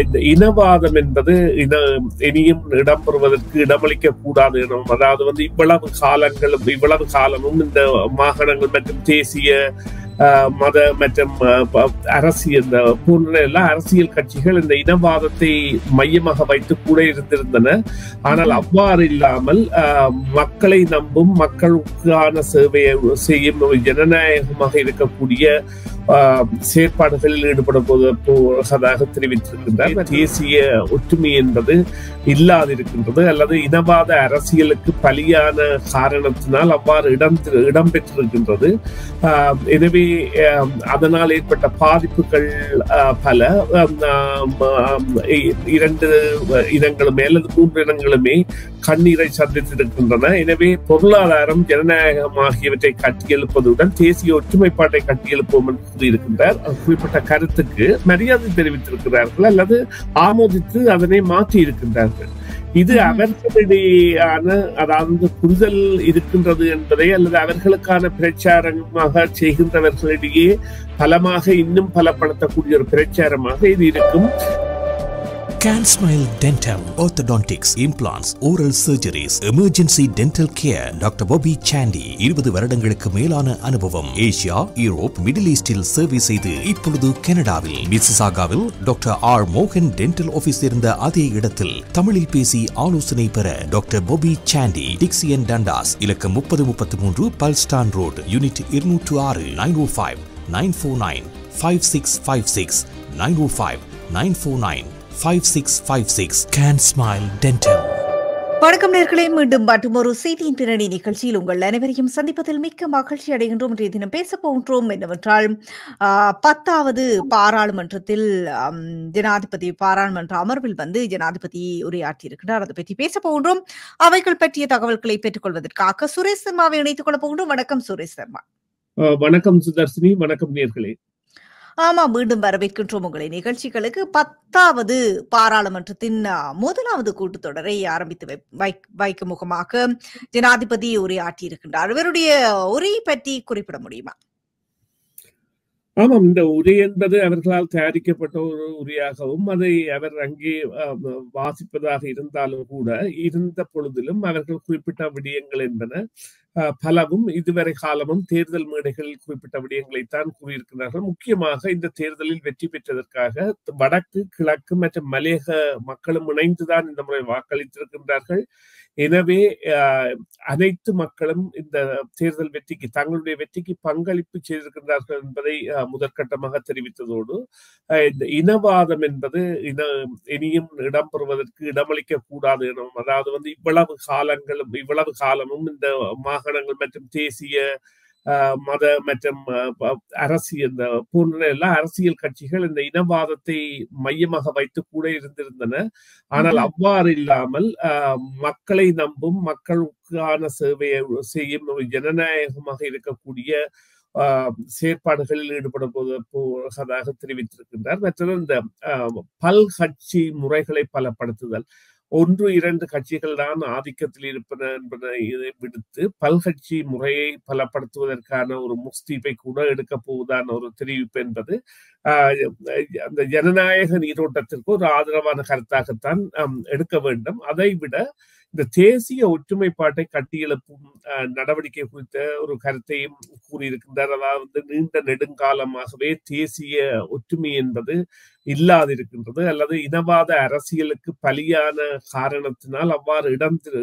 இந்த இனவாதம் என்பது இனியும் இடம்பெறுவதற்கு இடமளிக்க கூடாது எனும். அதாவது இவ்வளவு காலமும் இந்த மாகாணங்கள் மற்றும் தேசிய மத மற்றும் அரசியல் போன்ற எல்லா அரசியல் கட்சிகள் இந்த இனவாதத்தை மையமாக வைத்து கூட இருந்திருந்தன. ஆனால் அவ்வாறு இல்லாமல் மக்களை நம்பும் மக்களுக்கான சேவையை செய்யும் ஜனநாயகமாக இருக்கக்கூடிய செயற்பாடுகளில் ஈடுபடுவதாக தெரிவித்திருக்கின்றார். தேசிய ஒற்றுமை என்பது இல்லாதிருக்கின்றது அல்லது இனவாத அரசியலுக்கு பலியான காரணத்தினால் அவ்வாறு இடம்பெற்றிருக்கின்றது. எனவே அதனால் ஏற்பட்ட பாதிப்புகள் பல. இரண்டு இனங்களுமே அல்லது மூன்று இனங்களுமே கண்ணீரை சந்தித்திருக்கின்றன. எனவே பொருளாதாரம், ஜனநாயகம் ஆகியவற்றை கட்டியெழுப்பதுடன் தேசிய ஒற்றுமைப்பாட்டை கட்டியெழுப்போம் என்று கூறியிருக்கின்றார். குறிப்பிட்ட கருத்துக்கு மரியாதை தெரிவித்திருக்கிறார்கள் அல்லது ஆமோதித்து அதனை மாற்றி இருக்கின்றார்கள். இது அவர்களிடையான அதாவது புரிதல் இருக்கின்றது என்பதை அல்லது அவர்களுக்கான பிரச்சாரமாக செய்கின்றவர்களிடையே பலமாக இன்னும் பலப்படுத்தக்கூடிய ஒரு பிரச்சாரமாக இது இருக்கும். CanSmile Dental, Orthodontics, Implants, Oral Surgeries, Emergency Dental Care. Doctor Bobby Chandy 20 வருடங்களுக்கு மேலான அனுபவம். ஏசியா, யூரோப், மிடில் ஈஸ்டில் சேவை செய்து இப்பொழுது கனடாவில் மிசிசாகாவில் டாக்டர் ஆர் மோகன் டென்டல் ஆபீஸ் இருந்த அதே இடத்தில் தமிழில் பேசி ஆலோசனை பெற டாக்டர் Bobby Chandy, டிக்சியன் டண்டாஸ், இலக்கம் 3033 பல்ஸ்டான் ரோடு, யூனிட் 206, 905 949 5656 905 949 5656. CanSmile Dental. வணக்கம் நேயர்களே, மீண்டும் மற்றொரு செய்தியின் பின்னணி நிகழ்ச்சியில் உங்கள் அனைவரையும் சந்திப்பதில் மிக்க மகிழ்ச்சி அடைகின்றோம். இன்றைய தினம் பேச போகின்றோம் என்னவென்றால் 10வது பாராளுமன்றத்தில் ஜனாதிபதி பாராளுமன்ற அமர்வில் ஜனாதிபதி உரையாற்றியிருக்கிறார். அதை பற்றி பேச போகின்றோம். அவைகள் பற்றிய தகவல்களை பெற்றுக் கொள்வதற்காக சுரேஷ் சர்மாவை இணைத்துக் கொள்ள போகின்றோம். வணக்கம் சுரேஷ் சர்மா. வணக்கம் சுதர்ஷினி. வணக்கம் நேயர்களே. ஆமா, மீண்டும் வரவேற்கின்றோம் உங்களை நிகழ்ச்சிகளுக்கு. 10வது பாராளுமன்றத்தின் முதலாவது கூட்டத்தொடரை ஆரம்பித்து வைக்கும் முகமாக ஜனாதிபதி உரையாற்றியிருக்கின்றார். இவருடைய உரை பற்றி குறிப்பிட முடியுமா? ஆமாம், இந்த உரை என்பது அவர்களால் தயாரிக்கப்பட்ட ஒரு உரையாகவும் அதை அவர் அங்கே வாசிப்பதாக இருந்தாலும் கூட இருந்த பொழுதிலும் அவர்கள் குறிப்பிட்ட விடயங்கள் என்பன பலவும் இதுவரை காலமும் தேர்தல் மேடைகளில் குறிப்பிட்ட விடயங்களைத்தான் கூறியிருக்கிறார்கள். முக்கியமாக இந்த தேர்தலில் வெற்றி பெற்றதற்காக வடக்கு, கிழக்கு மற்றும் மலையக மக்களும் இணைந்துதான் இந்த முறை வாக்களித்திருக்கின்றார்கள். எனவே அனைத்து மக்களும் இந்த தேர்தல் வெற்றிக்கு தங்களுடைய வெற்றிக்கு பங்களிப்பு செய்திருக்கின்றார்கள் என்பதை முதற்கட்டமாக தெரிவித்ததோடு இந்த இனவாதம் என்பது இனியும் இடம்பெறுவதற்கு இடமளிக்க கூடாது எனும். அதாவது இவ்வளவு காலமும் இந்த மாகாணங்கள் மற்றும் தேசிய மத மற்றும் அரசியல் போன்ற எல்லா அரசியல் கட்சிகள் இந்த இனவாதத்தை மையமாக வைத்து கூட இருந்திருந்தன. ஆனால் அவ்வாறு இல்லாமல் மக்களை நம்பும் மக்களுக்கான சேவையை செய்யும் ஜனநாயகமாக இருக்கக்கூடிய செயற்பாடுகளில் ஈடுபடுவதாக தெரிவித்திருக்கின்றார். மற்றது இந்த பல்கட்சி முறைகளை பலப்படுத்துதல், 1-2 கட்சிகள் தான் ஆதிக்கத்தில் இருப்பன என்பதை விடுத்து பல்கட்சி முறையை பலப்படுத்துவதற்கான ஒரு முஸ்தீபை கூட எடுக்க போவதான ஒரு தெரிவிப்பு என்பது அந்த ஜனநாயக நீரோட்டத்திற்கு ஒரு ஆதரவான கருத்தாகத்தான் எடுக்க வேண்டும். அதை விட இந்த தேசிய ஒற்றுமைப்பாட்டை கட்டியெழுப்பும் நடவடிக்கை குறித்த ஒரு கருத்தையும் கூறியிருக்கின்றார். அதாவது நீண்ட நெடுங்காலமாகவே தேசிய ஒற்றுமை என்பது இல்லாதிருக்கின்றது அல்லது இனவாத அரசியலுக்கு பலியான காரணத்தினால் அவ்வாறு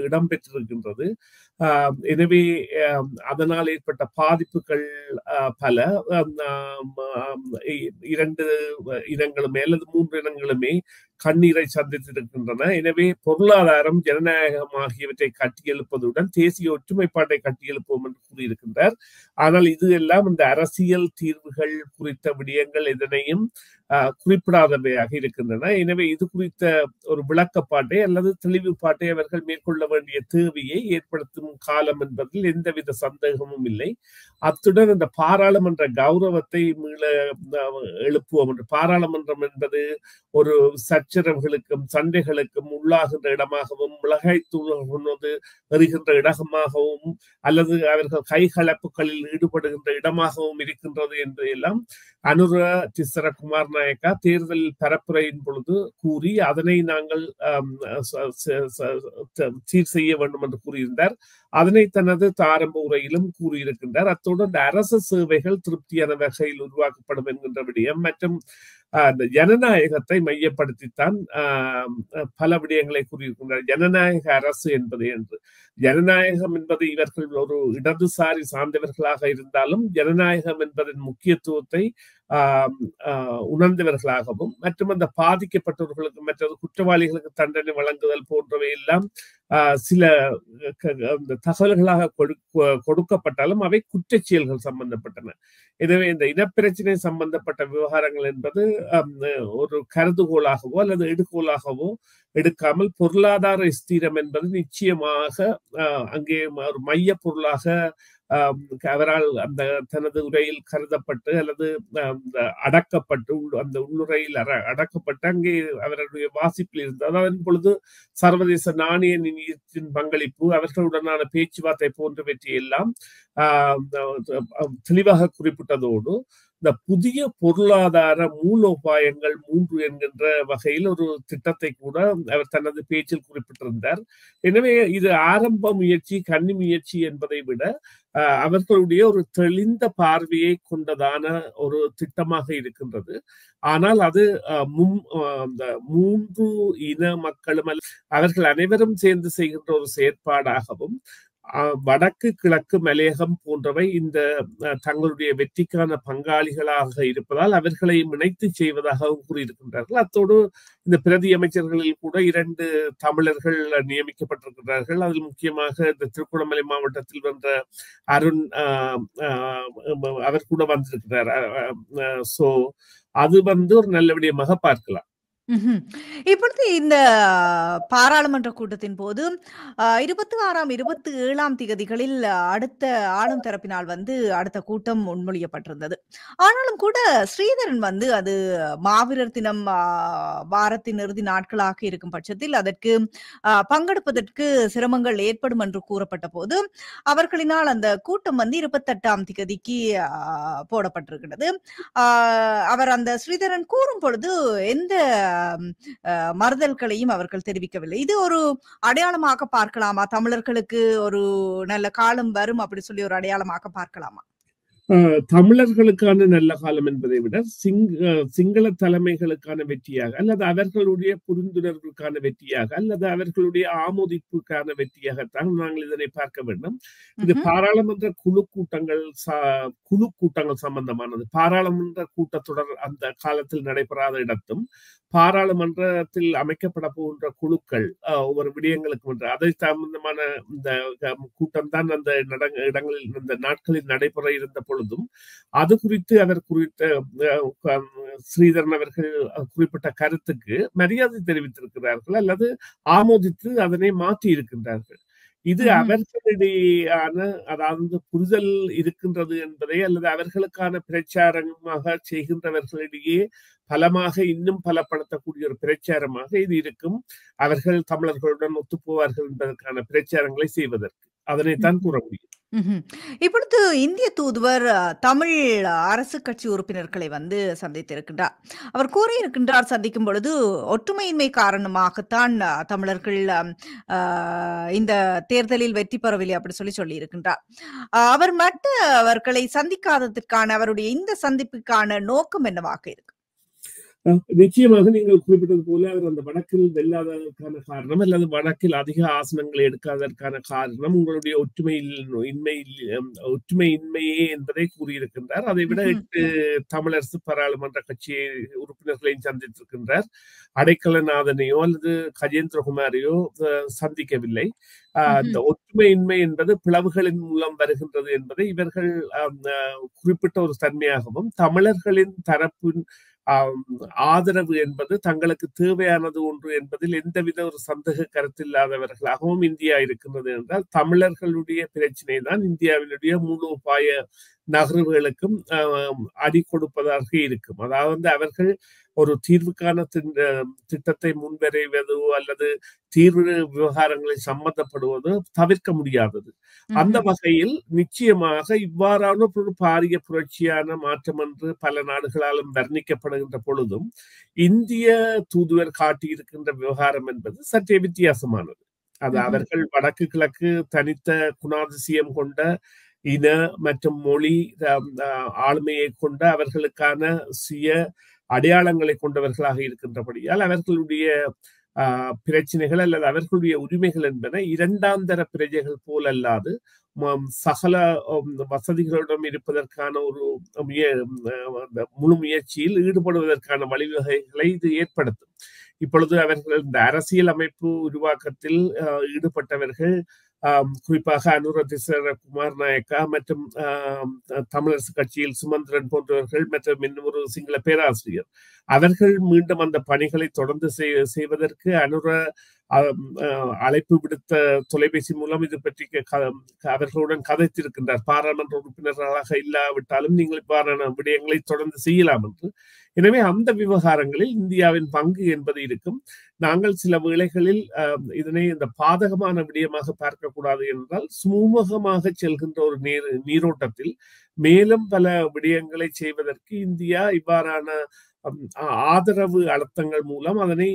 இடம்பெற்றிருக்கின்றது. எனவே அதனால் ஏற்பட்ட பாதிப்புகள் பல. இரண்டு இனங்களுமே அல்லது மூன்று இனங்களுமே கண்ணீரை சந்தித்திருக்கின்றன. எனவே பொருளாதாரம், ஜனநாயகம் ஆகியவற்றை கட்டியெழுப்பதுடன் தேசிய ஒற்றுமைப்பாட்டை கட்டியெழுப்போம் என்று கூறியிருக்கின்றார். ஆனால் இது எல்லாம் இந்த அரசியல் தீர்வுகள் குறித்த விடயங்கள் எதனையும் குறிப்பிடாதவையாக இருக்கின்றன. எனவே இது குறித்த ஒரு விளக்கப்பாட்டை அல்லது தெளிவுப்பாட்டை அவர்கள் மேற்கொள்ள வேண்டிய தேவையை ஏற்படுத்தும் காலம் என்பதில் எந்தவித சந்தேகமும் இல்லை. அத்துடன் இந்த பாராளுமன்ற கௌரவத்தை மீள எழுப்புவோம் என்று, பாராளுமன்றம் என்பது ஒரு சச்சரவுகளுக்கும் சண்டைகளுக்கும் உள்ளாகின்ற இடமாகவும் மிளகாய் தூள் எறிகின்ற இடமாகவும் அல்லது அவர்கள் கைகலப்புகளில் ஈடுபடுகின்ற இடமாகவும் இருக்கின்றது என்று எல்லாம் அனுர திஸ்ஸர குமார் நாயக்கா தேர்தல் பரப்புரையின் பொழுது கூறி அதனை நாங்கள் சீர் செய்ய வேண்டும் என்று கூறியிருந்தார். அதனை தனது ஆரம்ப உரையிலும் கூறியிருக்கின்றார். அத்தோடு அந்த அரசு சேவைகள் திருப்தியான வகையில் உருவாக்கப்படும் என்கின்ற விடயம் மற்றும் அந்த ஜனநாயகத்தை மையப்படுத்தித்தான் பல விடயங்களை கூறியிருக்கின்றார். ஜனநாயக அரசு என்பது என்று ஜனநாயகம் என்பது இவர்கள் ஒரு இடதுசாரி சார்ந்தவர்களாக இருந்தாலும் ஜனநாயகம் என்பதன் முக்கியத்துவத்தை உணர்ந்தவர்களாகவும் மற்றும் அந்த பாதிக்கப்பட்டவர்களுக்கு மற்றது குற்றவாளிகளுக்கு தண்டனை வழங்குதல் போன்றவை எல்லாம் சில தகவல்களாக கொடுக்கப்பட்டாலும் அவை குற்றச் செயல்கள் சம்பந்தப்பட்டன. எனவே இந்த இனப்பிரச்சனை சம்பந்தப்பட்ட விவகாரங்கள் என்பது ஒரு கருதுகோளாகவோ அல்லது எடுகோளாகவோ எடுக்காமல் பொருளாதார ஸ்திரம் என்பது நிச்சயமாக அங்கே ஒரு மைய பொருளாக அவரால் அந்த தனது உரையில் கருதப்பட்டு அல்லது அடக்கப்பட்டு அந்த உள்ளுரையில் அடக்கப்பட்டு அங்கே அவருடைய வாசிப்பில் இருந்தது. அதன் பொழுது சர்வதேச நாணய நிதியத்தின் பங்களிப்பு, அவர்களுடனான பேச்சுவார்த்தை போன்றவற்றை எல்லாம் தெளிவாக குறிப்பிட்டதோடு இந்த புதிய பொருளாதார மூலோபாயங்கள் 3 என்கின்ற வகையில் ஒரு திட்டத்தை கூட அவர் தனது பேச்சில் குறிப்பிட்டிருந்தார். எனவே இது ஆரம்ப முயற்சி, கன்னி முயற்சி என்பதை விட அவர்களுடைய ஒரு தெளிந்த பார்வையை கொண்டதான ஒரு திட்டமாக இருக்கின்றது. ஆனால் அது 3 இன மக்களும் அவர்கள் அனைவரும் சேர்ந்து செய்கின்ற ஒரு செயற்பாடாகவும் வடக்கு கிழக்கு மலையகம் போன்றவை இந்த தங்களுடைய வெற்றிக்கான பங்காளிகளாக இருப்பதால் அவர்களை இணைத்து செய்வதாகவும் கூறியிருக்கின்றார்கள். அத்தோடு இந்த பிரதி அமைச்சர்களில் கூட 2 தமிழர்கள் நியமிக்கப்பட்டிருக்கிறார்கள். அதில் முக்கியமாக இந்த திருகோணமலை மாவட்டத்தில் வந்த அருண் அவர் கூட வந்திருக்கிறார். சோ அது ஒரு நல்ல விடயமாக பார்க்கலாம். இப்பொழுது இந்த பாராளுமன்ற கூட்டத்தின் போது 26ஆம் 27ஆம் திகதிகளில் அடுத்த ஆளும் தரப்பினால் அடுத்த கூட்டம் முன்மொழியப்பட்டிருந்தது. ஆனாலும் கூட ஸ்ரீதரன் அது மாவீரர் தினம் வாரத்தின் இறுதி நாட்களாக இருக்கும் பட்சத்தில் அதற்கு பங்கெடுப்பதற்கு சிரமங்கள் ஏற்படும் என்று கூறப்பட்ட போது அவர்களினால் அந்த கூட்டம் 28ஆம் திகதிக்கு போடப்பட்டிருக்கிறது. அவர் அந்த ஸ்ரீதரன் கூறும் பொழுது எந்த மறுதல்களையும் அவர்கள் தெரிவிக்கவில்லை. இது ஒரு அடையாளமாக பார்க்கலாமா? தமிழர்களுக்கு ஒரு நல்ல காலம் வரும் அப்படி சொல்லி ஒரு அடையாளமாக பார்க்கலாமா? தமிழர்களுக்கான நல்ல காலம் என்பதை விட சிங்கள தலைமைகளுக்கான வெற்றியாக அல்லது அவர்களுடைய புரிந்துணர்வுக்கான வெற்றியாக அல்லது அவர்களுடைய ஆமோதிப்புக்கான வெற்றியாகத்தான் நாங்கள் இதனை பார்க்க வேண்டும். இது பாராளுமன்ற குழு கூட்டங்கள் சம்பந்தமானது. பாராளுமன்ற கூட்டத்தொடர் அந்த காலத்தில் நடைபெறாத இடத்தும் பாராளுமன்றத்தில் அமைக்கப்பட போகின்ற குழுக்கள் ஒவ்வொரு விடயங்களுக்கு அதை சம்பந்தமான இந்த கூட்டம் தான் அந்த இடங்களில் இந்த நாட்களில் நடைபெற இருந்த பொழுதும் அது குறித்து அவர் ஸ்ரீதரன் அவர்கள் குறிப்பிட்ட கருத்துக்கு மரியாதை தெரிவித்திருக்கிறார்கள் அல்லது ஆமோதித்து அதனை மாற்றி இருக்கின்றார்கள். இது அவர்களிடையான அதாவது புரிதல் இருக்கின்றது என்பதை அல்லது அவர்களுக்கான பிரச்சாரமாக செய்கின்றவர்களிடையே பலமாக இன்னும் பலப்படுத்தக்கூடிய ஒரு பிரச்சாரமாக இது இருக்கும். அவர்கள் தமிழர்களுடன் ஒத்துப்போவார்கள் என்பதற்கான பிரச்சாரங்களை செய்வதற்கு அதனைத்தான் கூற முடியும். இப்பொழுது இந்திய தூதுவர் தமிழ் அரசு கட்சி உறுப்பினர்களை சந்தித்திருக்கின்றார். அவர் கூறியிருக்கின்றார், சந்திக்கும் பொழுது ஒற்றுமையின்மை காரணமாகத்தான் தமிழர்கள் இந்த தேர்தலில் வெற்றி பெறவில்லை அப்படி சொல்லி இருக்கின்றார். அவர் மற்றவர்களை சந்திக்காததற்கான அவருடைய இந்த சந்திப்புக்கான நோக்கம் என்னவாக இருக்கு? நிச்சயமாக நீங்கள் குறிப்பிட்டது போல அவர் அந்த வடக்கில் வெல்லாததற்கான காரணம் அல்லது வடக்கில் அதிக ஆசனங்களை எடுக்காததற்கான காரணம் உங்களுடைய ஒற்றுமையின்மையே என்பதை கூறியிருக்கின்றார். அதை விட 8 தமிழரசு பாராளுமன்ற கட்சி உறுப்பினர்களையும் சந்தித்திருக்கின்றார். அடைக்கலநாதனையோ அல்லது கஜேந்திரகுமாரையோ சந்திக்கவில்லை. அந்த ஒற்றுமையின்மை என்பது பிளவுகளின் மூலம் வருகின்றது என்பதை இவர்கள் குறிப்பிட்ட ஒரு தன்மையாகவும் தமிழர்களின் தரப்பின் ஆதரவு என்பது தங்களுக்கு தேவையானது ஒன்று என்பதில் எந்தவித ஒரு சந்தேக கருத்தில்லாதவர்களாகவும் இந்தியா இருக்கின்றது என்றால் தமிழர்களுடைய பிரச்சனை தான் இந்தியாவினுடைய மூலோபாய நகர்வுகளுக்கும் அடி கொடுப்பதாக இருக்கும். அதாவது அவர்கள் ஒரு தீர்வுக்கான திட்டத்தை முன்வரைவதோ அல்லது தீர்வு விவகாரங்களில் சம்பந்தப்படுவதோ தவிர்க்க முடியாதது. அந்த வகையில் நிச்சயமாக இவ்வாறான ஒரு பாரிய புரட்சியான மாற்றம் என்று பல நாடுகளாலும் வர்ணிக்கப்படுகின்ற பொழுதும் இந்திய தூதுவர் காட்டியிருக்கின்ற விவகாரம் என்பது சற்றே வித்தியாசமானது. அது அவர்கள் வடக்கு கிழக்கு தனித்த குணாதிசயம் கொண்ட இன மற்றும் மொழி ஆளுமையை கொண்ட அவர்களுக்கான சுய அடையாளங்களை கொண்டவர்களாக இருக்கின்றபடியால் அவர்களுடைய பிரச்சனைகள் அல்லது அவர்களுடைய உரிமைகள் என்பன இரண்டாம் தர பிரஜைகள் போல் அல்லாது சகல வசதிகளுடன் இருப்பதற்கான ஒரு முழு முயற்சியில் ஈடுபடுவதற்கான வழிவகைகளை இது ஏற்படுத்தும். இப்பொழுது அவர்கள் இந்த அரசியல் அமைப்பு உருவாக்கத்தில் ஈடுபட்டவர்கள் குறிப்பாக அனுர குமார் நாயக்கா மற்றும் தமிழரசு கட்சியில் சுமந்திரன் போன்றவர்கள் மற்றும் இன்னொரு சிங்கள பேராசிரியர் அவர்கள் மீண்டும் அந்த பணிகளை தொடர்ந்து செய்வதற்கு அனுர அழைப்பு விடுத்த தொலைபேசி மூலம் இது பற்றி அவர்களுடன் கதைத்திருக்கின்றார். பாராளுமன்ற உறுப்பினர்களாக இல்லாவிட்டாலும் நீங்கள் இவ்வாறான விடயங்களை தொடர்ந்து செய்யலாம் என்று. எனவே அந்த விவகாரங்களில் இந்தியாவின் பங்கு என்பது இருக்கும். நாங்கள் சில வேளைகளில் இதனை இந்த பாதகமான விடயமாக பார்க்கக்கூடாது என்றால் சுமூகமாக செல்கின்ற ஒரு நீரோட்டத்தில் மேலும் பல விடயங்களை செய்வதற்கு இந்தியா இவ்வாறான ஆதரவு அழுத்தங்கள் மூலம் அதனை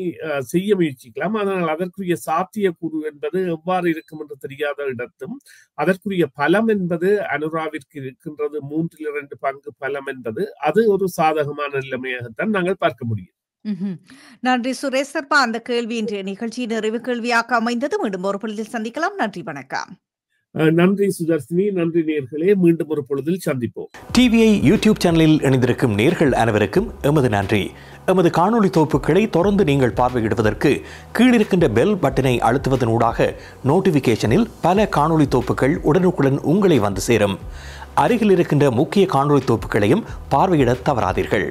செய்ய முயற்சிக்கலாம். ஆனால் அதற்குரிய சாத்தியக்கூறு என்பது எவ்வாறு இருக்கும் என்று தெரியாத இடத்தும் அதற்குரிய பலம் என்பது அனுராவிற்கு இருக்கின்றது. 3/2 பங்கு பலம் என்பது அது ஒரு சாதகமான நிலைமையாகத்தான் நாங்கள் பார்க்க முடியும். நன்றி சுரேஷ் சர்மா. அந்த கேள்வி இன்றைய நிகழ்ச்சி நிறைவு கேள்வியாக அமைந்தது. மீண்டும் ஒரு பொழுதில் சந்திக்கலாம். நன்றி, வணக்கம். நன்றி சுதர்சினி. நன்றி நேயர்களே. மீண்டும் ஒரு பொழுதில் சந்திப்போம். டிவிஐ யூடியூப் சேனலில் இணைந்திருக்கும் நேயர்கள் அனைவருக்கும் எமது நன்றி. எமது காணொளி தொகுப்புகளை தொடர்ந்து நீங்கள் பார்வையிடுவதற்கு கீழிருக்கின்ற பெல் பட்டனை அழுத்துவதனூடாக நோட்டிபிகேஷனில் பல காணொளி தொகுப்புகள் உடனுக்குடன் உங்களை வந்து சேரும். அருகில் இருக்கின்ற முக்கிய காணொளி தொகுப்புகளையும் பார்வையிட தவறாதீர்கள்.